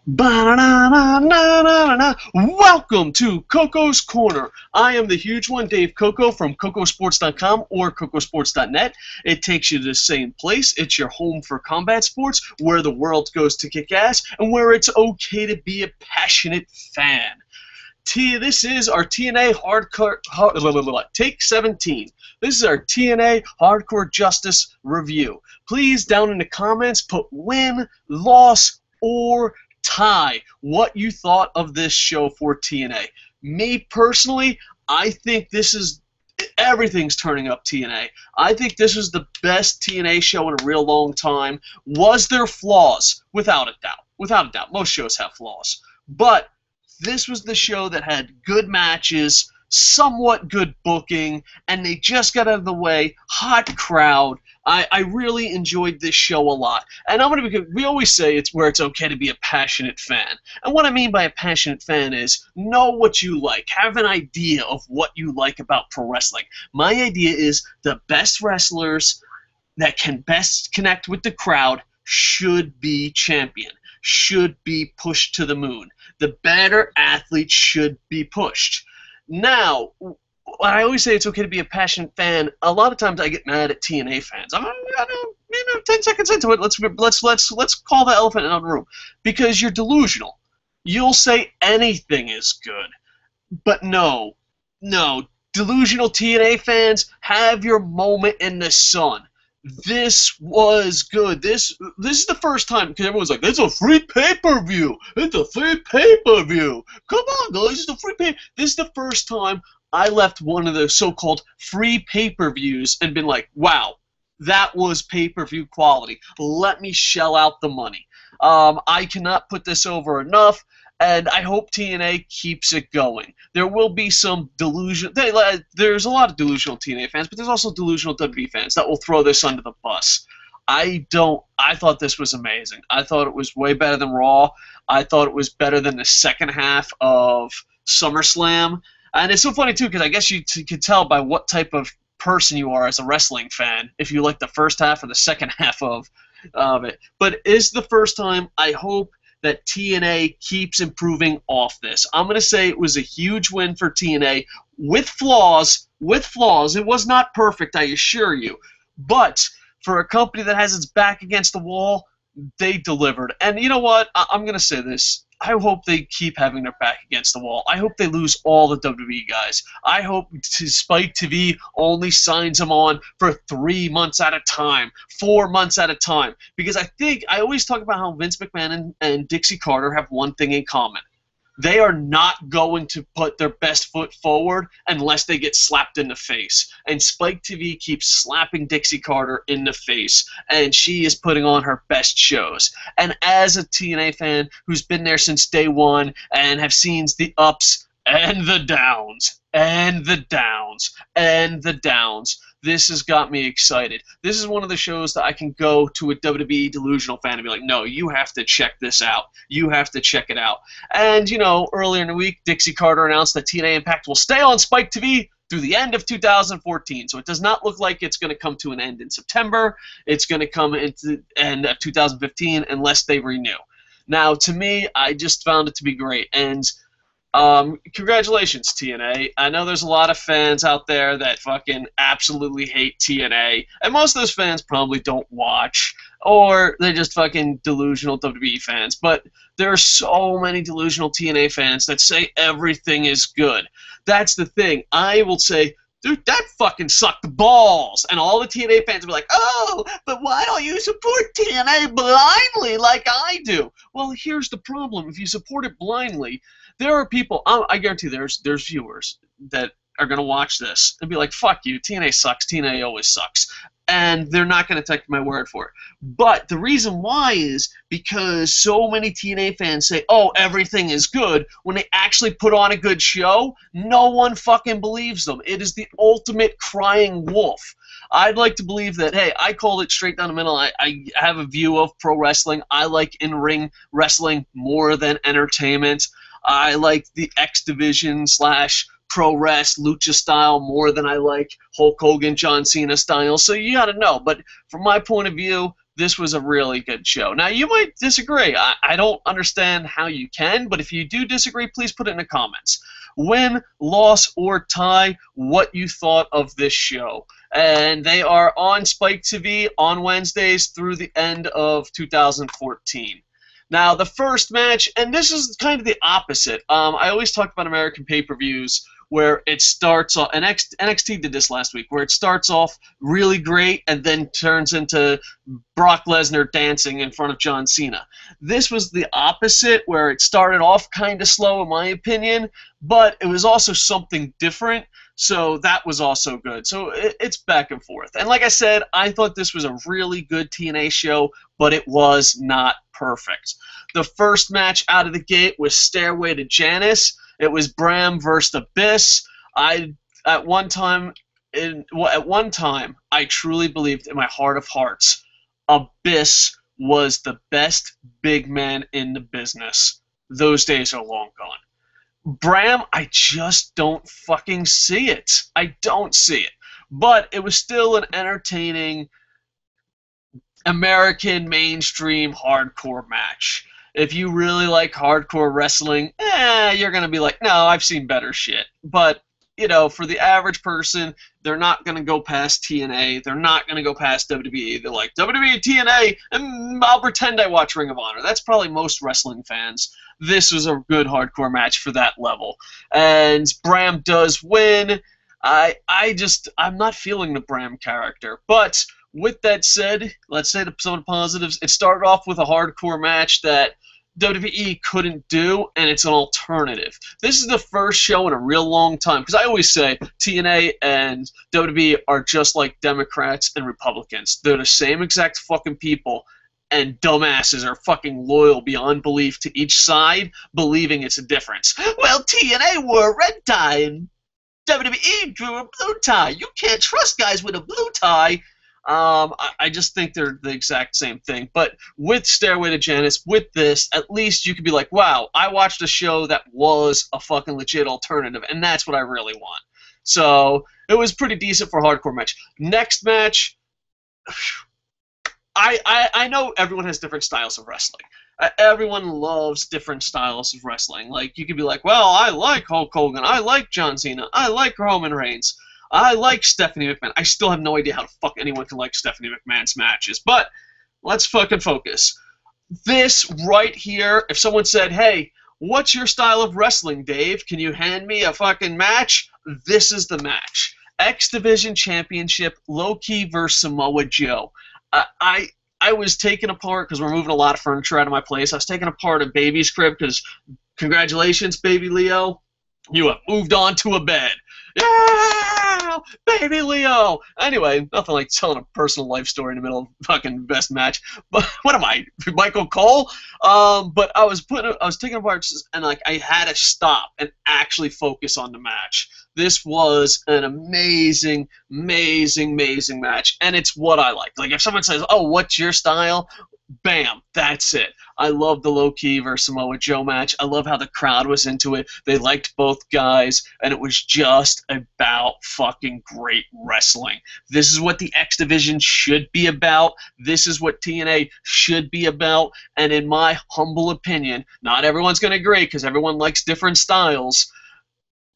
Ba-na-na-na-na-na-na. Welcome to Coco's Corner. I am the huge one, Dave Coco from Kocosports.com or Kocosports.net. It takes you to the same place. It's your home for combat sports, where the world goes to kick ass, and where it's okay to be a passionate fan. This is our TNA Take 17. This is our TNA Hardcore Justice review. Please, down in the comments, put win, loss, or tie what you thought of this show for TNA. Me personally, I think everything's turning up TNA. I think this was the best TNA show in a real long time. Was there flaws? Without a doubt. Without a doubt. Most shows have flaws. But this was the show that had good matches, somewhat good booking, and they just got out of the way. Hot crowd. I really enjoyed this show a lot. And we always say it's where it's okay to be a passionate fan. And what I mean by a passionate fan is know what you like. Have an idea of what you like about pro wrestling. My idea is the best wrestlers that can best connect with the crowd should be champion, should be pushed to the moon. The better athletes should be pushed. Now, I always say it's okay to be a passionate fan. A lot of times I get mad at TNA fans. I don't 10 seconds into it, let's call the elephant in the room. Because you're delusional. You'll say anything is good. But no. Delusional TNA fans, have your moment in the sun. This was good. This is the first time, because everyone's like, it's a free pay-per-view. It's a free pay-per-view. Come on, guys, it's a free pay. This is the first time I left one of the so-called free pay-per-views and been like, wow, that was pay-per-view quality. Let me shell out the money. I cannot put this over enough, and I hope TNA keeps it going. There will be some delusion. There's a lot of delusional TNA fans, but there's also delusional WWE fans that will throw this under the bus. I thought this was amazing. I thought it was way better than Raw. I thought it was better than the second half of SummerSlam. And it's so funny, too, because I guess you could tell by what type of person you are as a wrestling fan, if you like the first half or the second half of it. But it's the first time, I hope, that TNA keeps improving off this. I'm going to say it was a huge win for TNA with flaws. With flaws. It was not perfect, I assure you. But for a company that has its back against the wall, they delivered. And you know what? I'm going to say this. I hope they keep having their back against the wall. I hope they lose all the WWE guys. I hope Spike TV only signs them on for 3 months at a time, 4 months at a time. Because I always talk about how Vince McMahon and Dixie Carter have one thing in common. They are not going to put their best foot forward unless they get slapped in the face. And Spike TV keeps slapping Dixie Carter in the face, and she is putting on her best shows. And as a TNA fan who's been there since day one and have seen the ups and the downs, and the downs, and the downs, this has got me excited. This is one of the shows that I can go to a WWE delusional fan and be like, no, you have to check this out. You have to check it out. And, you know, earlier in the week, Dixie Carter announced that TNA Impact will stay on Spike TV through the end of 2014. So it does not look like it's going to come to an end in September. It's going to come into the end of 2015 unless they renew. Now, to me, I just found it to be great. And congratulations, TNA. I know there's a lot of fans out there that fucking absolutely hate TNA, and most of those fans probably don't watch, or they're just fucking delusional WWE fans, but there are so many delusional TNA fans that say everything is good. That's the thing. I will say, dude, that fucking sucked balls. And all the TNA fans will be like, oh, but why don't you support TNA blindly like I do? Well, here's the problem. If you support it blindly, there are people, I guarantee there's viewers that are going to watch this and be like, fuck you, TNA sucks, TNA always sucks. And they're not going to take my word for it. But the reason why is because so many TNA fans say, oh, everything is good. When they actually put on a good show, no one fucking believes them. It is the ultimate crying wolf. I'd like to believe that, hey, I called it straight down the middle. I have a view of pro wrestling. I like in-ring wrestling more than entertainment. I like the X Division / pro wrest lucha style more than I like Hulk Hogan, John Cena style. So you got to know. But from my point of view, this was a really good show. Now, you might disagree. I don't understand how you can, but if you do disagree, please put it in the comments. Win, loss, or tie, what you thought of this show. And they are on Spike TV on Wednesdays through the end of 2014. Now, the first match, and this is kind of the opposite. I always talk about American pay-per-views where it starts off, and NXT did this last week, where it starts off really great and then turns into Brock Lesnar dancing in front of John Cena. This was the opposite, where it started off kind of slow, in my opinion, but it was also something different, so that was also good. So it's back and forth. And like I said, I thought this was a really good TNA show, but it was not perfect. The first match out of the gate was Stairway to Janice. It was Bram versus Abyss. At one time, I truly believed in my heart of hearts, Abyss was the best big man in the business. Those days are long gone. Bram, I just don't fucking see it. I don't see it. But it was still an entertaining American mainstream hardcore match. If you really like hardcore wrestling, you're going to be like, no, I've seen better shit. But, you know, for the average person, they're not going to go past TNA. They're not going to go past WWE. They're like, WWE, TNA, and I'll pretend I watch Ring of Honor. That's probably most wrestling fans. This was a good hardcore match for that level. And Bram does win. I'm not feeling the Bram character. But with that said, let's say some of the positives. It started off with a hardcore match that WWE couldn't do, and it's an alternative. This is the first show in a real long time, because I always say TNA and WWE are just like Democrats and Republicans. They're the same exact fucking people, and dumbasses are fucking loyal beyond belief to each side, believing it's a difference. Well, TNA wore a red tie, and WWE drew a blue tie. You can't trust guys with a blue tie. I just think they're the exact same thing. But with Stairway to Janice, with this, at least you could be like, wow, I watched a show that was a fucking legit alternative, and that's what I really want. So it was pretty decent for a hardcore match. Next match, I know everyone has different styles of wrestling. Everyone loves different styles of wrestling. Like, you could be like, well, I like Hulk Hogan, I like John Cena, I like Roman Reigns, I like Stephanie McMahon. I still have no idea how the fuck anyone can like Stephanie McMahon's matches, but let's fucking focus. This right here, if someone said, hey, what's your style of wrestling, Dave? Can you hand me a fucking match? This is the match. X Division Championship, Low Ki versus Samoa Joe. I was taking apart, because we're moving a lot of furniture out of my place, I was taking apart a baby's crib, because congratulations, baby Leo, you have moved on to a bed. Yeah, baby Leo. Anyway, nothing like telling a personal life story in the middle of fucking best match. But what am I, Michael Cole? But I was taking apart, and like I had to stop and actually focus on the match. This was an amazing, amazing, amazing match, and it's what I like. Like if someone says, "Oh, what's your style?" Bam, that's it. I love the Low Ki versus Samoa Joe match. I love how the crowd was into it. They liked both guys, and it was just about fucking great wrestling. This is what the X Division should be about. This is what TNA should be about. And in my humble opinion, not everyone's going to agree because everyone likes different styles.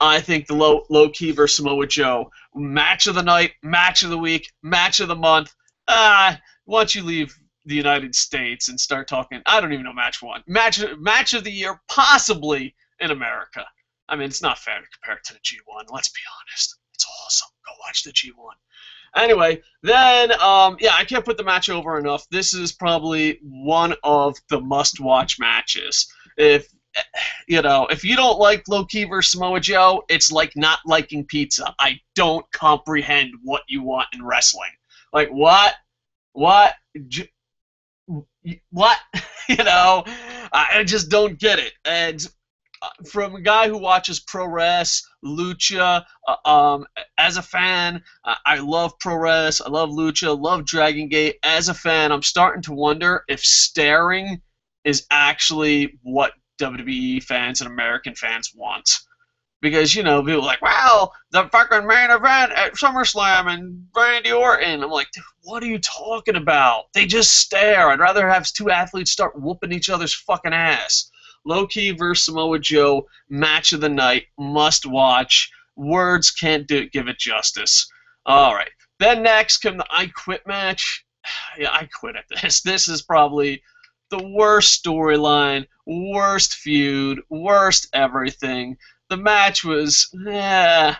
I think the Low Ki versus Samoa Joe, match of the night, match of the week, match of the month. Once you leave the United States and start talking, I don't even know match one. Match of the year, possibly in America. I mean, it's not fair to compare it to the G1. Let's be honest. It's awesome. Go watch the G1. Anyway, then, yeah, I can't put the match over enough. This is probably one of the must-watch matches. If you don't like Low Ki versus Samoa Joe, it's like not liking pizza. I don't comprehend what you want in wrestling. Like, what? I just don't get it. And from a guy who watches pro res, lucha, as a fan, I love pro res, I love lucha, love Dragon Gate. As a fan, I'm starting to wonder if staring is actually what WWE fans and American fans want. Because, you know, people are like, wow, the fucking main event at SummerSlam and Randy Orton. I'm like, dude, what are you talking about? They just stare. I'd rather have two athletes start whooping each other's fucking ass. Low Key versus Samoa Joe, match of the night, must watch. Words can't give it justice. All right. Then next come the I Quit match. Yeah, I quit at this. This is probably the worst storyline, worst feud, worst everything. The match was, it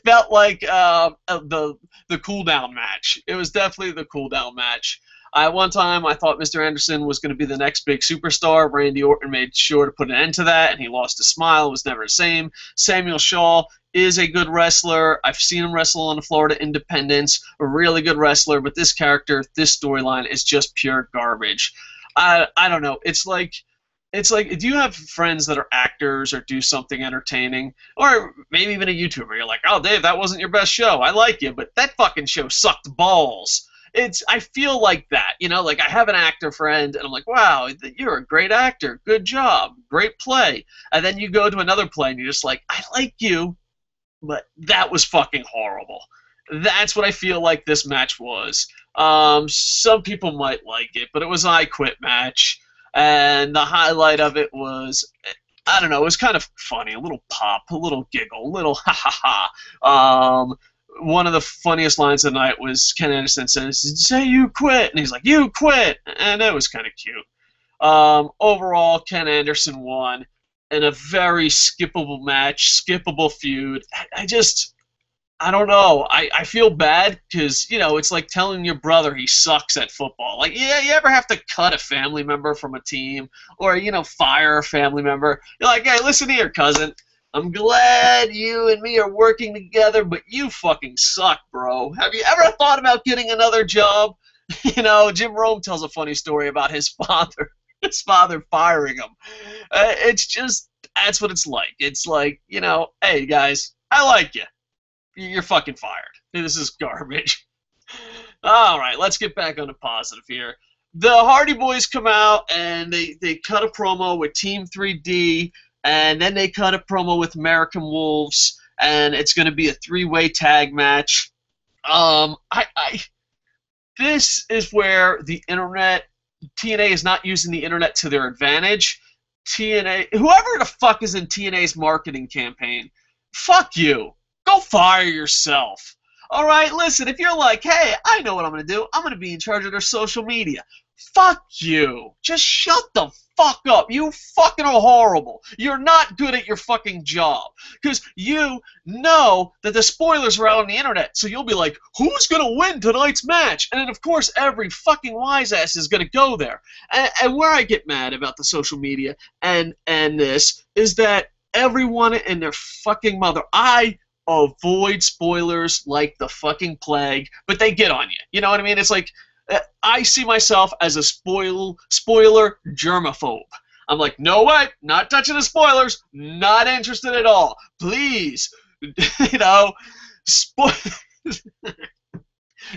felt like the cool down match. It was definitely the cool down match. One time I thought Mr. Anderson was going to be the next big superstar. Randy Orton made sure to put an end to that, and he lost his smile. It was never the same. Samuel Shaw is a good wrestler. I've seen him wrestle on the Florida Independence. A really good wrestler, but this character, this storyline is just pure garbage. I don't know. It's like, do you have friends that are actors or do something entertaining? Or maybe even a YouTuber. You're like, oh, Dave, that wasn't your best show. I like you, but that fucking show sucked balls. I feel like that, you know, like I have an actor friend, and I'm like, wow, you're a great actor. Good job. Great play. And then you go to another play, and you're just like, I like you, but that was fucking horrible. That's what I feel like this match was. Some people might like it, but it was an I Quit match. And the highlight of it was, I don't know, it was kind of funny, a little pop, a little giggle, a little ha-ha-ha. One of the funniest lines of the night was Ken Anderson says, say you quit, and he's like, you quit, and it was kind of cute. Overall, Ken Anderson won in a very skippable match, skippable feud. I don't know. I feel bad because, you know, it's like telling your brother he sucks at football. Like, yeah, you ever have to cut a family member from a team or, you know, fire a family member? You're like, hey, listen here, cousin. I'm glad you and me are working together, but you fucking suck, bro. Have you ever thought about getting another job? You know, Jim Rome tells a funny story about his father firing him. It's just, that's what it's like. It's like, you know, hey, guys, I like you. You're fucking fired. This is garbage. All right, let's get back on the positive here. The Hardy Boys come out, and they cut a promo with Team 3D, and then they cut a promo with American Wolves, and it's going to be a three-way tag match. This is where the internet, TNA is not using the internet to their advantage. TNA, whoever the fuck is in TNA's marketing campaign, fuck you. Go fire yourself. All right, listen, if you're like, hey, I know what I'm going to do. I'm going to be in charge of their social media. Fuck you. Just shut the fuck up. You fucking are horrible. You're not good at your fucking job. Because you know that the spoilers are out on the internet. So you'll be like, who's going to win tonight's match? And then, of course, every fucking wise ass is going to go there. And where I get mad about the social media and this is that everyone and their fucking mother, I avoid spoilers like the fucking plague, but they get on you. You know what I mean? It's like, I see myself as a spoiler germaphobe. I'm like, no way, not touching the spoilers, not interested at all. Please, you know,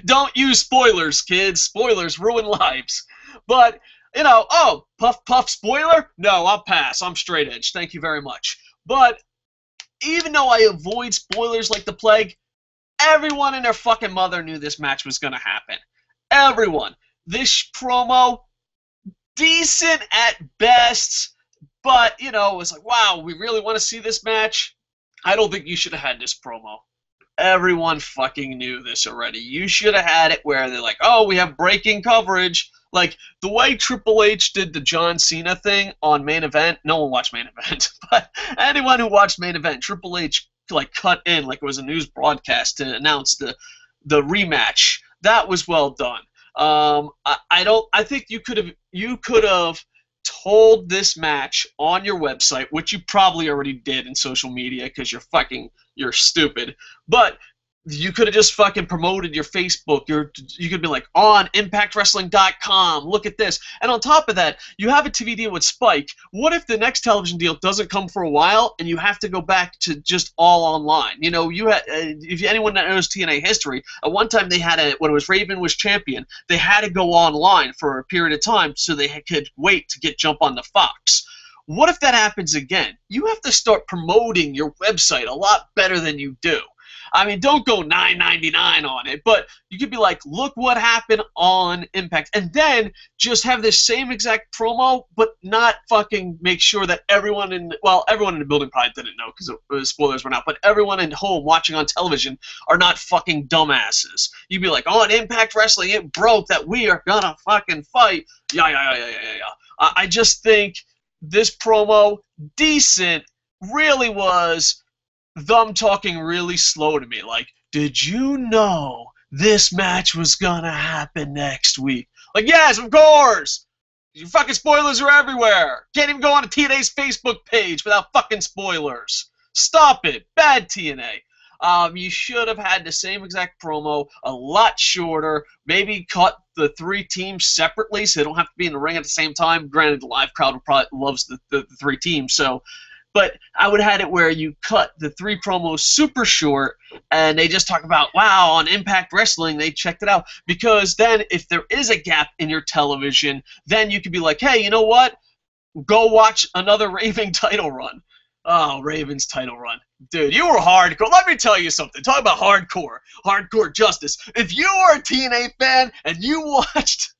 don't use spoilers, kids. Spoilers ruin lives. But, you know, oh, puff spoiler? No, I'll pass. I'm straight edge. Thank you very much. But even though I avoid spoilers like the plague, everyone and their fucking mother knew this match was going to happen. Everyone. This promo, decent at best, but, you know, it was like, wow, we really want to see this match? I don't think you should have had this promo. Everyone fucking knew this already. You should have had it where they're like, oh, we have breaking coverage. Like, the way Triple H did the John Cena thing on Main Event, no one watched Main Event, but anyone who watched Main Event, Triple H, like, cut in like it was a news broadcast to announce the rematch. That was well done. I think you could have told this match on your website, which you probably already did in social media because you're stupid, but you could have just fucking promoted your Facebook. You could be like, on ImpactWrestling.com, look at this. And on top of that, you have a TV deal with Spike. What if the next television deal doesn't come for a while and you have to go back to just all online? You know, if anyone that knows TNA history, at one time they had when it was Raven was champion, they had to go online for a period of time so they could wait to jump on the Fox. What if that happens again? You have to start promoting your website a lot better than you do. I mean, don't go $9.99 on it, but you could be like, look what happened on Impact, and then just have this same exact promo, but not fucking make sure that everyone in the building probably didn't know because spoilers went out, but everyone at home watching on television are not fucking dumbasses. You'd be like, oh, in Impact Wrestling, it broke that we are gonna fucking fight. Yeah. I just think this promo, decent, really was them talking really slow to me, like, did you know this match was gonna happen next week? Like, yes, of course! Your fucking spoilers are everywhere! Can't even go on a TNA's Facebook page without fucking spoilers. Stop it! Bad TNA. You should have had the same exact promo, a lot shorter, maybe cut the three teams separately so they don't have to be in the ring at the same time. Granted, the live crowd probably loves the three teams, so... But I would have had it where you cut the three promos super short, and they just talk about, wow, on Impact Wrestling, they checked it out. Because then if there is a gap in your television, then you could be like, hey, you know what? Go watch another Raven title run. Oh, Raven's title run. Dude, you were hardcore. Let me tell you something. Talk about hardcore. Hardcore justice. If you are a TNA fan and you watched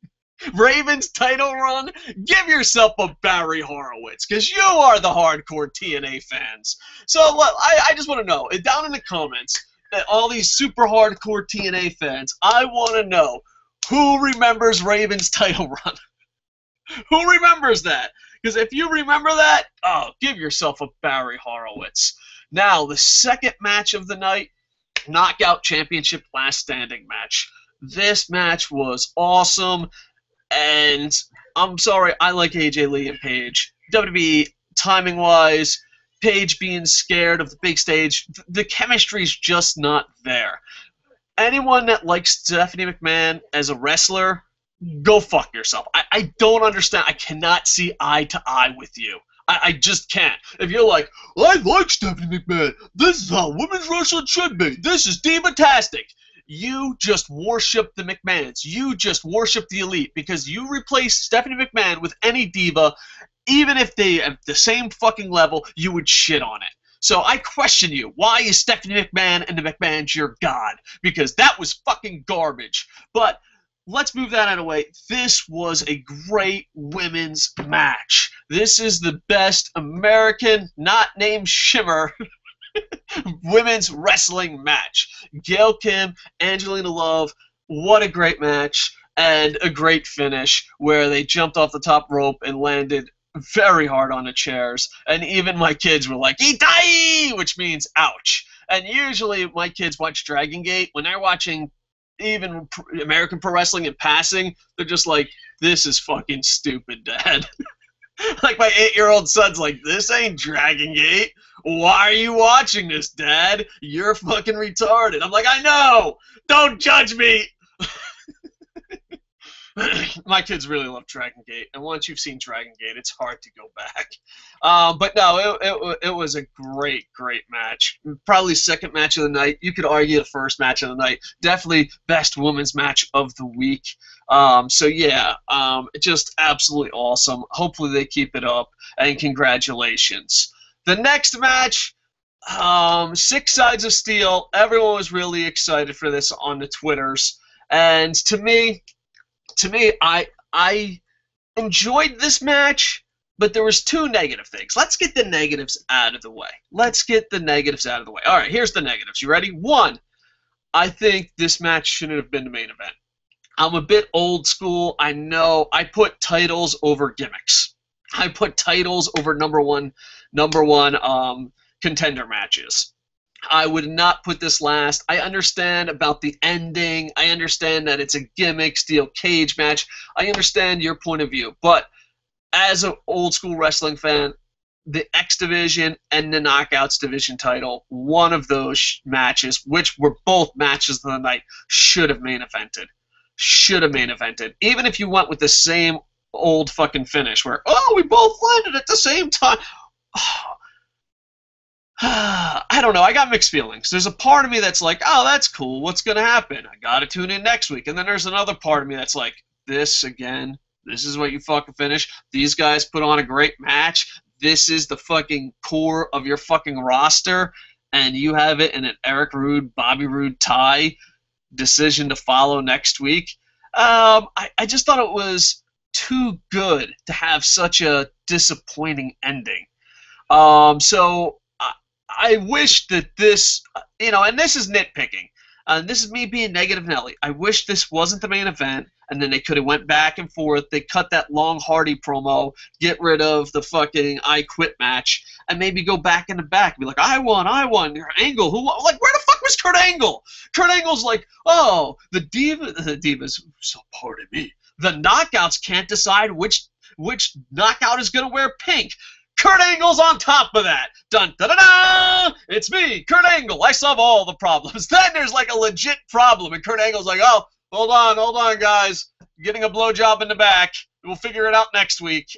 Raven's title run, give yourself a Barry Horowitz, because you are the hardcore TNA fans. So I just want to know, down in the comments, all these super hardcore TNA fans, I want to know, who remembers Raven's title run? Who remembers that? Because if you remember that, oh, give yourself a Barry Horowitz. Now, the second match of the night, Knockout Championship Last Standing match. This match was awesome. And I'm sorry, I like AJ Lee and Paige. WWE, timing-wise, Paige being scared of the big stage, the chemistry's just not there. Anyone that likes Stephanie McMahon as a wrestler, go fuck yourself. I don't understand. I cannot see eye to eye with you. I just can't. If you're like, I like Stephanie McMahon. This is how women's wrestling should be. This is diva-tastic. You just worship the McMahons. You just worship the Elite because you replace Stephanie McMahon with any diva, even if they at the same fucking level, you would shit on it. So I question you. Why is Stephanie McMahon and the McMahons your god? Because that was fucking garbage. But let's move that out of the way. This was a great women's match. This is the best American, not named Shimmer, women's wrestling match. Gail Kim, Angelina Love, what a great match, and a great finish where they jumped off the top rope and landed very hard on the chairs, and even my kids were like, "Itai!" which means ouch. And usually my kids watch Dragon Gate. When they're watching even American Pro Wrestling in passing, they're just like, this is fucking stupid, Dad. Like my 8-year-old son's like, this ain't Dragon Gate. Why are you watching this, Dad? You're fucking retarded. I'm like, I know! Don't judge me! My kids really love Dragon Gate, and once you've seen Dragon Gate, it's hard to go back. But no, it was a great, great match. Probably second match of the night. You could argue the first match of the night. Definitely best women's match of the week. So yeah, just absolutely awesome. Hopefully they keep it up, and congratulations. The next match, 6 Sides of Steel. Everyone was really excited for this on the Twitters, and to me, I enjoyed this match, but there was 2 negative things. Let's get the negatives out of the way. All right, here's the negatives. You ready? 1, I think this match shouldn't have been the main event. I'm a bit old school. I know. I put titles over gimmicks. I put titles over number one contender matches. I would not put this last. I understand about the ending. I understand that it's a gimmick, steel cage match. I understand your point of view. But as an old school wrestling fan, the X Division and the Knockouts Division title, one of those matches, which were both matches of the night, should have main evented. Even if you went with the same old fucking finish where, oh, we both landed at the same time. I don't know. I got mixed feelings. There's a part of me that's like, oh, that's cool. What's going to happen? I got to tune in next week. And then there's another part of me that's like, this again. This is what you fucking finish. These guys put on a great match. this is the fucking core of your fucking roster, and you have it in an Eric Rude, Bobby Roode tie decision to follow next week. I just thought it was too good to have such a disappointing ending. So I wish that this, and this is nitpicking. This is me being negative Nelly. I wish this wasn't the main event, and then they could have went back and forth. They cut that long Hardy promo, get rid of the fucking I Quit match, and maybe go back in the back and be like, I won. Your Angle, who won? Like, where the fuck was Kurt Angle? Kurt Angle's like, oh, the Divas, so pardon me. The Knockouts can't decide which knockout is going to wear pink. Kurt Angle's on top of that. Dun da da da! It's me, Kurt Angle. I solve all the problems. Then there's like a legit problem, and Kurt Angle's like, oh, hold on, guys. Getting a blowjob in the back. We'll figure it out next week.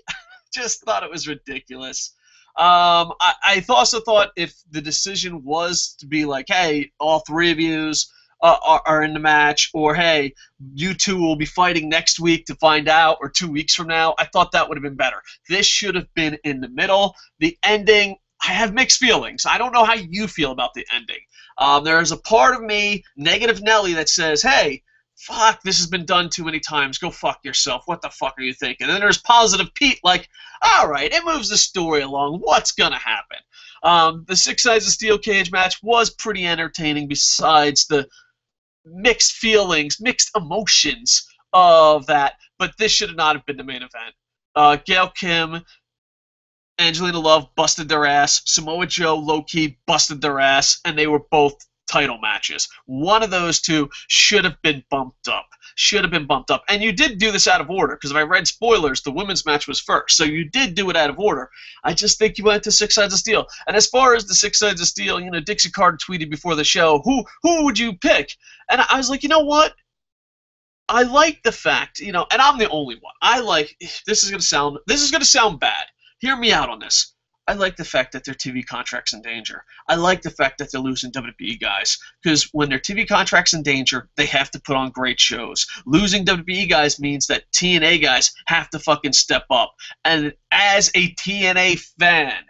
Just thought it was ridiculous. I also thought if the decision was to be like, hey, all three of yous are in the match, or hey, you two will be fighting next week to find out, or 2 weeks from now, I thought that would have been better. This should have been in the middle. The ending, I have mixed feelings. I don't know how you feel about the ending. There's a part of me, negative Nelly, that says, hey, fuck, this has been done too many times. Go fuck yourself. What the fuck are you thinking? And then there's positive Pete, like, all right, it moves the story along. What's going to happen? The Six Sides of Steel cage match was pretty entertaining besides the mixed feelings, mixed emotions of that, but this should not have been the main event. Gail Kim, Angelina Love busted their ass. Samoa Joe, low-key, busted their ass, and they were both title matches. One of those two should have been bumped up. And you did do this out of order, because if I read spoilers, the women's match was first. So you did do it out of order. I just think you went to Six Sides of Steel. And as far as the Six Sides of Steel, Dixie Carter tweeted before the show, who would you pick? And I was like, you know what? I like the fact, and I'm the only one. This is going to sound bad. Hear me out on this. I like the fact that their TV contract's in danger. I like the fact that they're losing WWE guys, because when their TV contract's in danger, they have to put on great shows. Losing WWE guys means that TNA guys have to fucking step up. And as a TNA fan,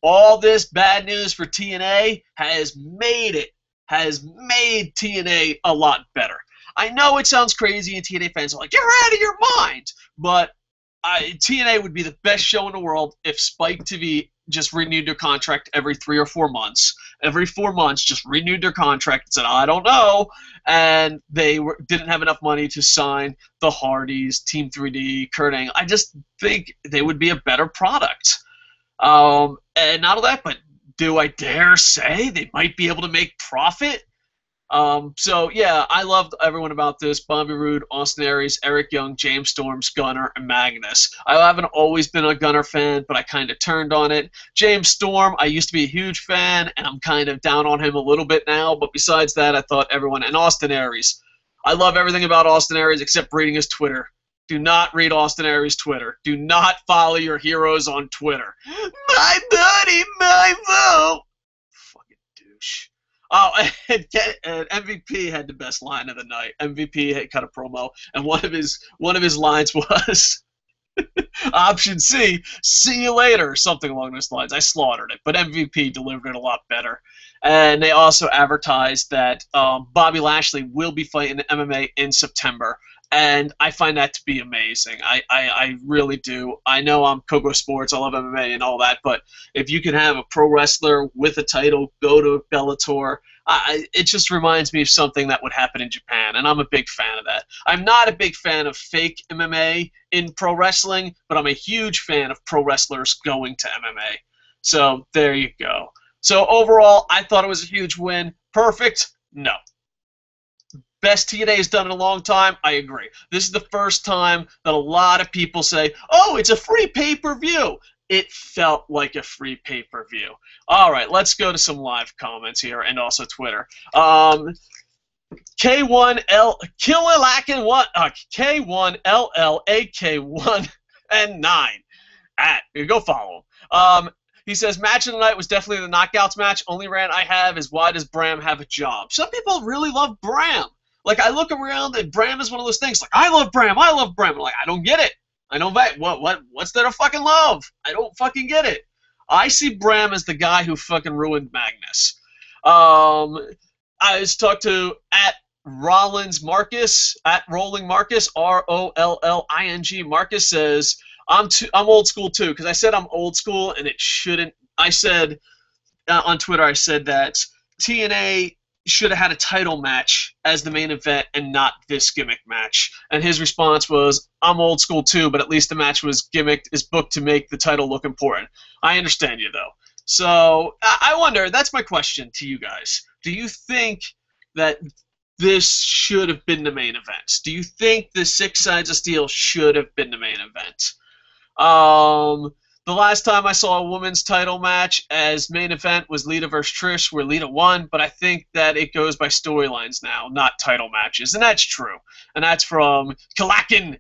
all this bad news for TNA has made TNA a lot better. I know it sounds crazy, and TNA fans are like, you're out of your mind, but TNA would be the best show in the world if Spike TV just renewed their contract every 3 or 4 months. Every 4 months, just renewed their contract and said, I don't know. And they didn't have enough money to sign the Hardys, Team 3D, Kurt Angle. I just think they would be a better product. And not only that, but do I dare say they might be able to make profit? So, yeah, I loved everyone about this. Bobby Roode, Austin Aries, Eric Young, James Storms, Gunner, and Magnus. I haven't always been a Gunner fan, but I kind of turned on it. James Storm, I used to be a huge fan, and I'm kind of down on him a little bit now. But besides that, I thought everyone. And Austin Aries. I love everything about Austin Aries except reading his Twitter. Do not read Austin Aries' Twitter. Do not follow your heroes on Twitter. My buddy, my vote. Fucking douche. Oh, and MVP had the best line of the night. MVP had cut a promo, and one of his lines was option C, see you later, something along those lines. I slaughtered it, but MVP delivered it a lot better. And they also advertised that Bobby Lashley will be fighting MMA in September. And I find that to be amazing. I really do. I know I'm Kocosports, I love MMA and all that, but if you can have a pro wrestler with a title go to Bellator, it just reminds me of something that would happen in Japan, and I'm a big fan of that. I'm not a big fan of fake MMA in pro wrestling, but I'm a huge fan of pro wrestlers going to MMA. So there you go. So overall, I thought it was a huge win. Perfect? No. Best TNA has done in a long time? I agree. This is the first time that a lot of people say, oh, it's a free pay-per-view. It felt like a free pay-per-view. All right, let's go to some live comments here and also Twitter. K1L Killilakin what? K1LLAK1 and 9 at. Go follow him. He says, match of the night was definitely the knockouts match. Only rant I have is, why does Bram have a job? Some people really love Bram. Like, I look around and Bram is one of those things. Like, I love Bram. I'm like, I don't get it. I know that. What's there to fucking love? I don't fucking get it. I see Bram as the guy who fucking ruined Magnus. I was talked to at Rollins Marcus, at Rolling Marcus, Rolling Marcus says, I'm old school too, because I said I'm old school and it shouldn't. I said on Twitter, I said that TNA should have had a title match as the main event and not this gimmick match. And his response was, I'm old school too, but at least the match was gimmicked, is booked to make the title look important. I understand you, though. So I wonder, that's my question to you guys. Do you think that this should have been the main event? Do you think the 6 Sides of Steel should have been the main event? The last time I saw a women's title match as main event was Lita versus Trish, where Lita won, but I think that it goes by storylines now, not title matches, and that's true. And that's from Kalakin.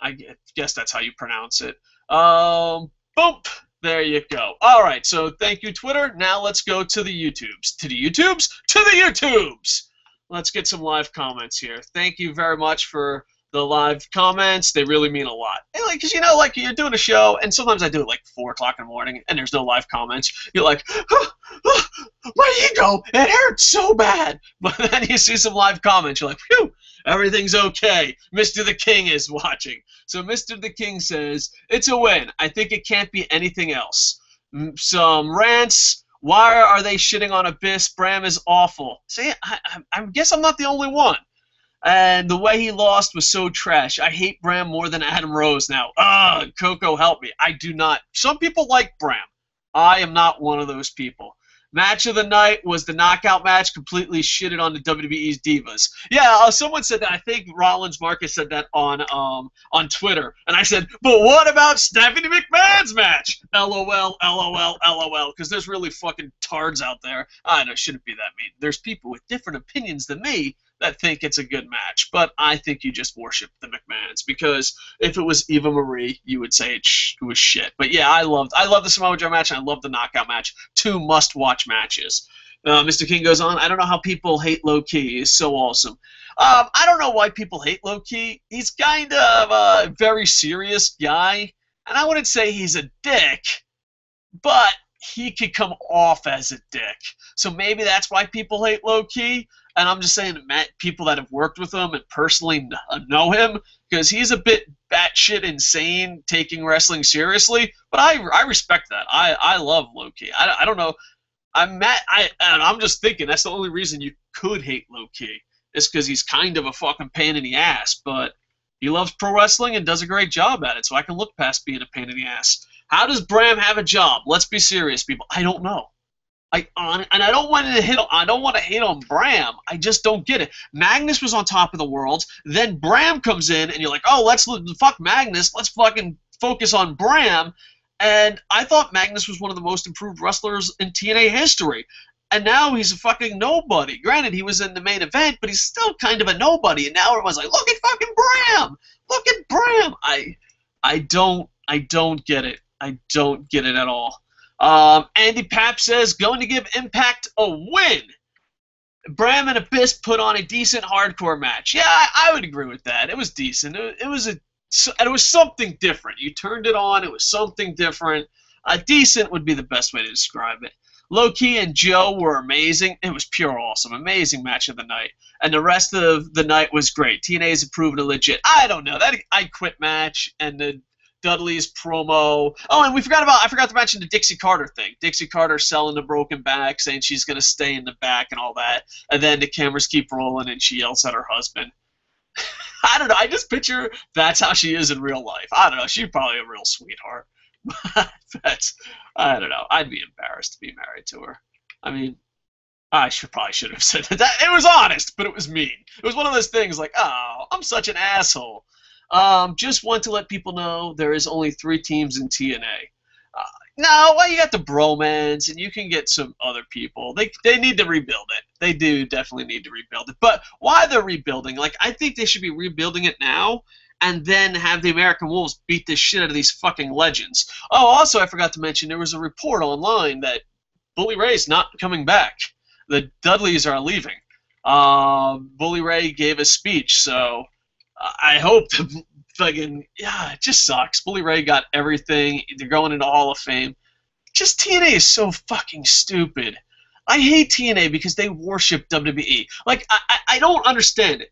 I guess that's how you pronounce it. Boom! There you go. All right, so thank you, Twitter. Now let's go to the YouTubes. To the YouTubes? To the YouTubes! Let's get some live comments here. Thank you very much for the live comments. They really mean a lot. Because, like, you're doing a show, and sometimes I do it, like, 4 o'clock in the morning, and there's no live comments. You're like, my ego, it hurts so bad. But then you see some live comments. You're like, phew, everything's okay. Mr. the King is watching. So Mr. the King says, it's a win. I think it can't be anything else. Some rants. Why are they shitting on Abyss? Bram is awful. See, I guess I'm not the only one. And the way he lost was so trash. I hate Bram more than Adam Rose now. Coco, help me. I do not. Some people like Bram. I am not one of those people. Match of the night was the knockout match, completely shitted on the WWE's divas. Yeah, someone said that. I think Rollins Marcus said that on Twitter. And I said, but what about Stephanie McMahon's match? LOL, LOL, LOL. Because there's really fucking tards out there. I know, it shouldn't be that mean. There's people with different opinions than me that think it's a good match, but I think you just worship the McMahons, because if it was Eva Marie, you would say it was shit. But yeah, I love the Samoa Joe match, and I love the knockout match. 2 must-watch matches. Mr. King goes on, I don't know how people hate Low Ki. He's so awesome. I don't know why people hate Low Ki. He's kind of a very serious guy, and I wouldn't say he's a dick, but he could come off as a dick. So maybe that's why people hate Low Ki. And I'm just saying, people that have worked with him and personally know him, because he's a bit batshit insane, taking wrestling seriously. But I respect that. I love Low Ki. I don't know. I'm just thinking that's the only reason you could hate Low Ki, is because he's kind of a fucking pain in the ass. But he loves pro wrestling and does a great job at it, so I can look past being a pain in the ass. How does Bram have a job? Let's be serious, people. I don't know. And I don't want to hate on Bram. I just don't get it. Magnus was on top of the world. Then Bram comes in, and you're like, oh, let's fuck Magnus. Let's fucking focus on Bram. And I thought Magnus was one of the most improved wrestlers in TNA history. And now he's a fucking nobody. Granted, he was in the main event, but he's still kind of a nobody. And now everyone's like, look at fucking Bram. Look at Bram. I don't get it. I don't get it at all. Andy Papp says, going to give Impact a win. Bram and Abyss put on a decent hardcore match. Yeah, I would agree with that. It was decent. It was something different. You turned it on. It was something different. Decent would be the best way to describe it. Low Ki and Joe were amazing. It was pure awesome. Amazing match of the night. And the rest of the night was great. TNA's approved a legit. I don't know. That I Quit match and the Dudley's promo. Oh, and I forgot to mention the Dixie Carter thing. Dixie Carter selling the broken back, saying she's going to stay in the back and all that. And then the cameras keep rolling and she yells at her husband. I don't know. I just picture that's how she is in real life. I don't know. She's probably a real sweetheart. I don't know. I'd be embarrassed to be married to her. I mean, I probably should have said that. It was honest, but it was mean. It was one of those things like, oh, I'm such an asshole. Just want to let people know there is only 3 teams in TNA. No, well, you got the Bromans, and you can get some other people. They need to rebuild it. They do definitely need to rebuild it. But why they're rebuilding? Like, I think they should be rebuilding it now, and then have the American Wolves beat the shit out of these fucking legends. Oh, also, I forgot to mention, there was a report online that Bully Ray's not coming back. The Dudleys are leaving. Bully Ray gave a speech, so I hope fucking, yeah, it just sucks. Bully Ray got everything. They're going into Hall of Fame. Just TNA is so fucking stupid. I hate TNA because they worship WWE. Like, I don't understand it.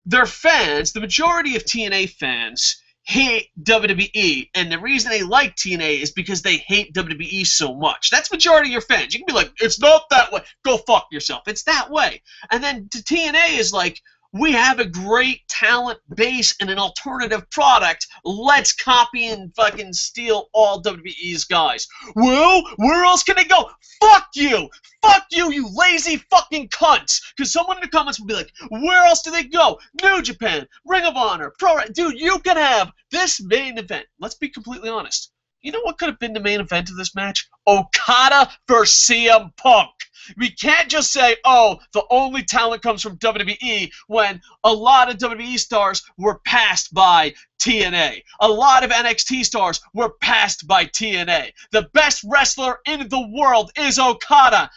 Their fans, the majority of TNA fans, hate WWE, and the reason they like TNA is because they hate WWE so much. That's majority of your fans. You can be like, it's not that way. Go fuck yourself. It's that way. And then TNA is like, we have a great talent base and an alternative product. Let's copy and fucking steal all WWE's guys. Well, where else can they go? Fuck you! Fuck you, you lazy fucking cunts! Because someone in the comments will be like, where else do they go? New Japan, Ring of Honor, Dude, you can have this main event. Let's be completely honest. You know what could have been the main event of this match? Okada versus CM Punk. We can't just say, oh, the only talent comes from WWE when a lot of WWE stars were passed by TNA. A lot of NXT stars were passed by TNA. The best wrestler in the world is Okada.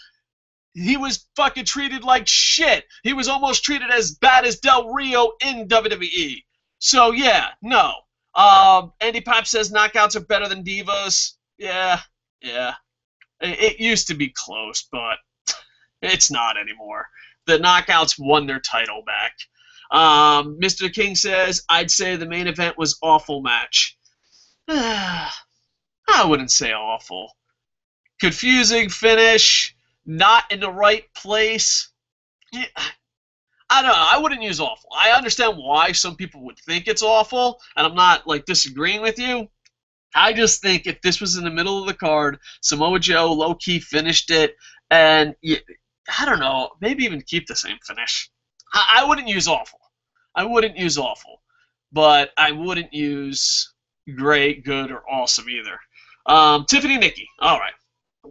He was fucking treated like shit. He was almost treated as bad as Del Rio in WWE. So, yeah, no. Andy Pop says knockouts are better than divas. Yeah. It used to be close, but it's not anymore. The knockouts won their title back. Mr. King says, I'd say the main event was awful match. I wouldn't say awful. Confusing finish. Not in the right place. Yeah, I don't know. I wouldn't use awful. I understand why some people would think it's awful, and I'm not, like, disagreeing with you. I just think if this was in the middle of the card, Samoa Joe low-key finished it, and I don't know, maybe even keep the same finish. I wouldn't use awful. I wouldn't use awful. But I wouldn't use great, good, or awesome either. Tiffany Nikki. All right.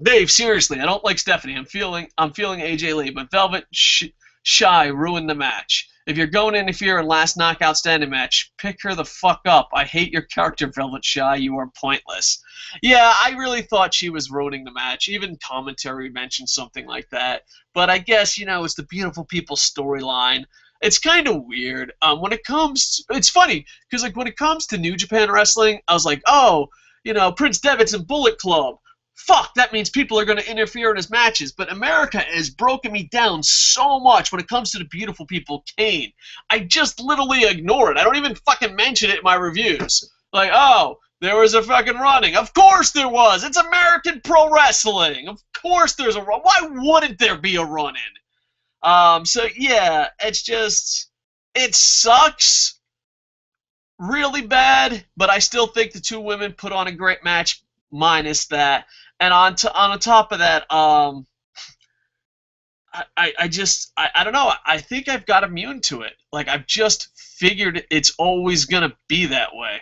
Dave, seriously, I don't like Stephanie. I'm feeling AJ Lee, but Velvet Shy ruined the match. If you're going to interfere in last knockout standing match, pick her the fuck up. I hate your character, Velvet Shy. You are pointless. Yeah, I really thought she was ruining the match. Even commentary mentioned something like that. But I guess, it's the beautiful people storyline. It's kind of weird. It's funny, because like when it comes to New Japan Wrestling, I was like, oh, Prince Devitt's in Bullet Club. Fuck, that means people are going to interfere in his matches. But America has broken me down so much when it comes to the beautiful people Kane. I just literally ignore it. I don't even fucking mention it in my reviews. Like, oh, there was a fucking running. Of course there was. It's American pro wrestling. Of course there's a run. Why wouldn't there be a run-in? So, yeah, it's just, it sucks really bad, but I still think the two women put on a great match, minus that. And on top of that, I don't know. I think I've got immune to it. Like, I've just figured it's always going to be that way.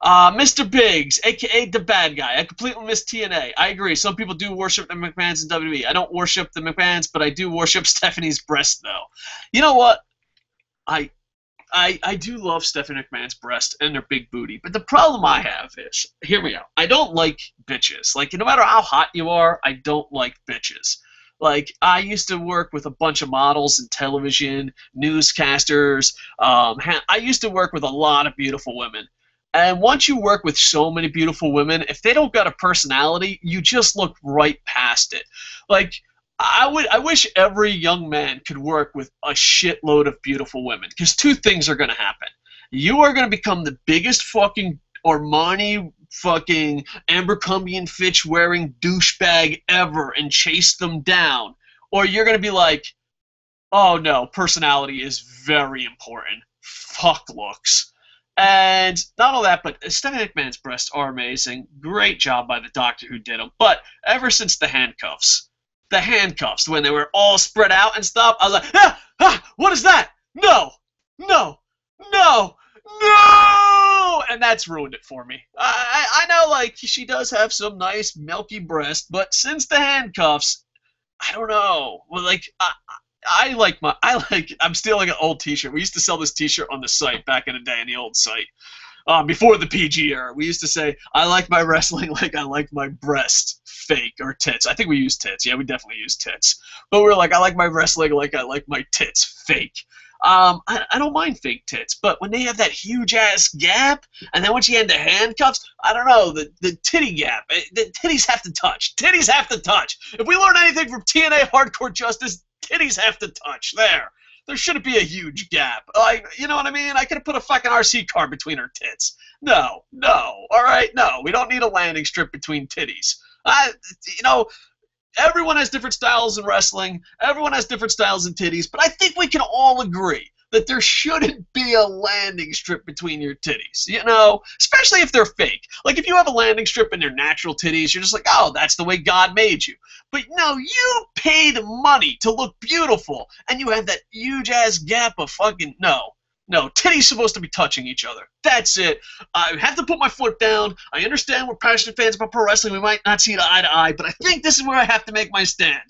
Mr. Biggs, a.k.a. the bad guy. I completely missed TNA. I agree. Some people do worship the McMahons in WWE. I don't worship the McMahons, but I do worship Stephanie's breast, though. You know what? I do love Stephanie McMahon's breast and their big booty, but the problem I have is, hear me out, I don't like bitches. Like, no matter how hot you are, I don't like bitches. Like, I used to work with a bunch of models in television, newscasters. I used to work with a lot of beautiful women. And once you work with so many beautiful women, if they don't got a personality, you just look right past it. Like, I wish every young man could work with a shitload of beautiful women, because two things are going to happen. You are going to become the biggest fucking Armani fucking Abercrombie and Fitch wearing douchebag ever and chase them down. Or you're going to be like, oh no, personality is very important. Fuck looks. And not all that, but Stephanie McMahon's breasts are amazing. Great job by the doctor who did them. But ever since the handcuffs, when they were all spread out and stuff, I was like, what is that? No! And that's ruined it for me. I know, like, she does have some nice milky breast, but since the handcuffs, I don't know. Well, like, I'm stealing an old t-shirt. We used to sell this t-shirt on the site back in the day, on the old site. Before the PG era, we used to say, I like my wrestling like I like my breast fake, or tits. I think we used tits. Yeah, we definitely used tits. But we were like, I like my wrestling like I like my tits fake. I don't mind fake tits, but when they have that huge ass gap, and then once you get into handcuffs, I don't know, the titty gap, the titties have to touch. Titties have to touch. If we learn anything from TNA Hardcore Justice, titties have to touch. There shouldn't be a huge gap. You know what I mean? I could have put a fucking RC car between her tits. No, all right, no. We don't need a landing strip between titties. You know, everyone has different styles in wrestling. Everyone has different styles in titties. But I think we can all agree that there shouldn't be a landing strip between your titties, you know, especially if they're fake. Like, if you have a landing strip in your natural titties, you're just like, oh, that's the way God made you. But no, you paid money to look beautiful, and you have that huge-ass gap of fucking, no, titties supposed to be touching each other. That's it. I have to put my foot down. I understand we're passionate fans about pro wrestling. We might not see it eye to eye, but I think this is where I have to make my stand.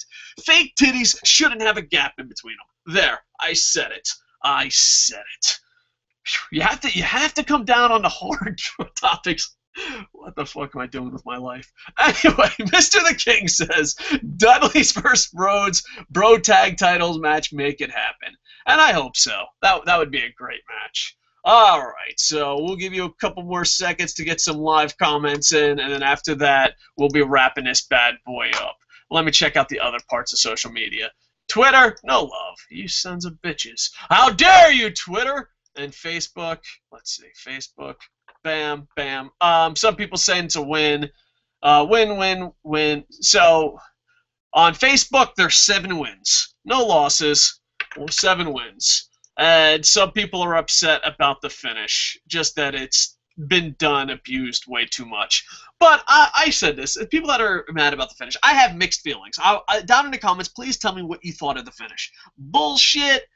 Fake titties shouldn't have a gap in between them. There, I said it. I said it. You have to come down on the hard topics. What the fuck am I doing with my life? Anyway, Mr. The King says Dudley's first Rhodes Bro Tag Titles match, make it happen. And I hope so. That would be a great match. All right, so we'll give you a couple more seconds to get some live comments in, and then after that, we'll be wrapping this bad boy up. Let me check out the other parts of social media. Twitter, no love. You sons of bitches. How dare you, Twitter? And Facebook, let's see, Facebook, bam, bam. Some people saying it's a win. Win. So, on Facebook, there's 7 wins. No losses, 7 wins. And some people are upset about the finish, just that it's been abused way too much. But I said this. People that are mad about the finish, I have mixed feelings. Down in the comments, please tell me what you thought of the finish. Bullshit,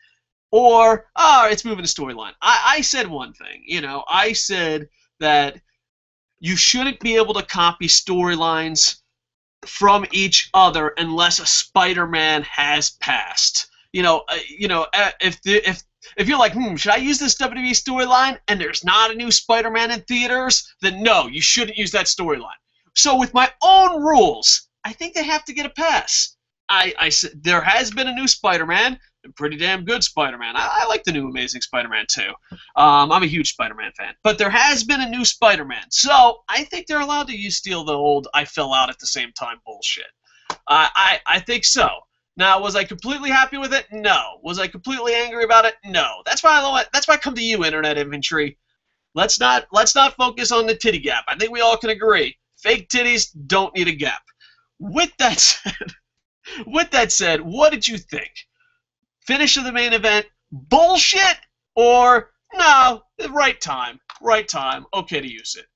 or, it's moving the storyline. I said one thing. You know, I said that you shouldn't be able to copy storylines from each other unless a Spider-Man has passed. If you're like, should I use this WWE storyline and there's not a new Spider-Man in theaters, then no, you shouldn't use that storyline. So with my own rules, I think they have to get a pass. I said there has been a new Spider-Man, a pretty damn good Spider-Man. I like the new Amazing Spider-Man too. I'm a huge Spider-Man fan. But there has been a new Spider-Man. So I think they're allowed to steal the old I fell out at the same time bullshit. I think so. Now, was I completely happy with it? No. Was I completely angry about it? No. That's why I come to you, Internet Infantry. Let's not focus on the titty gap. I think we all can agree. Fake titties don't need a gap. With that said, what did you think? Finish of the main event, bullshit, or no, right time, okay to use it.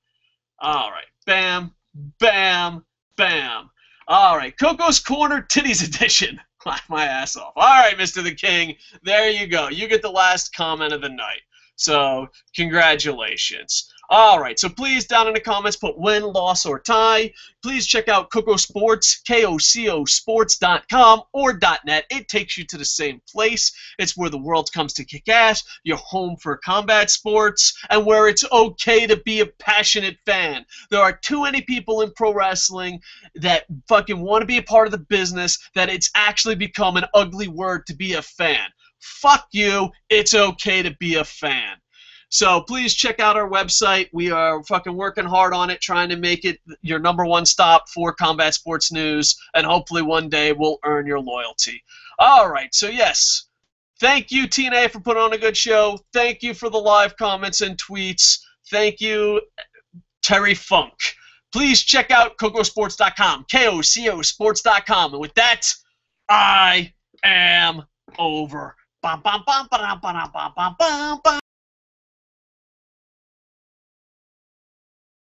All right, bam, bam, bam. All right, Coco's Corner Titties Edition. Laugh my ass off. All right, Mr. The King, there you go. You get the last comment of the night. So, congratulations. All right, so please, down in the comments, put win, loss, or tie. Please check out Kocosports, KOCOsports.com or .net. It takes you to the same place. It's where the world comes to kick ass, your home for combat sports, and where it's okay to be a passionate fan. There are too many people in pro wrestling that fucking want to be a part of the business that it's actually become an ugly word to be a fan. Fuck you, it's okay to be a fan. So please check out our website. We are fucking working hard on it, trying to make it your #1 stop for combat sports news, and hopefully one day we'll earn your loyalty. All right, so yes, thank you, TNA, for putting on a good show. Thank you for the live comments and tweets. Thank you, Terry Funk. Please check out Kocosports.com, KOCOsports.com. And with that, I am over. Bum, bum, bum, ba-dum, ba-dum, bum, bum, bum, bum.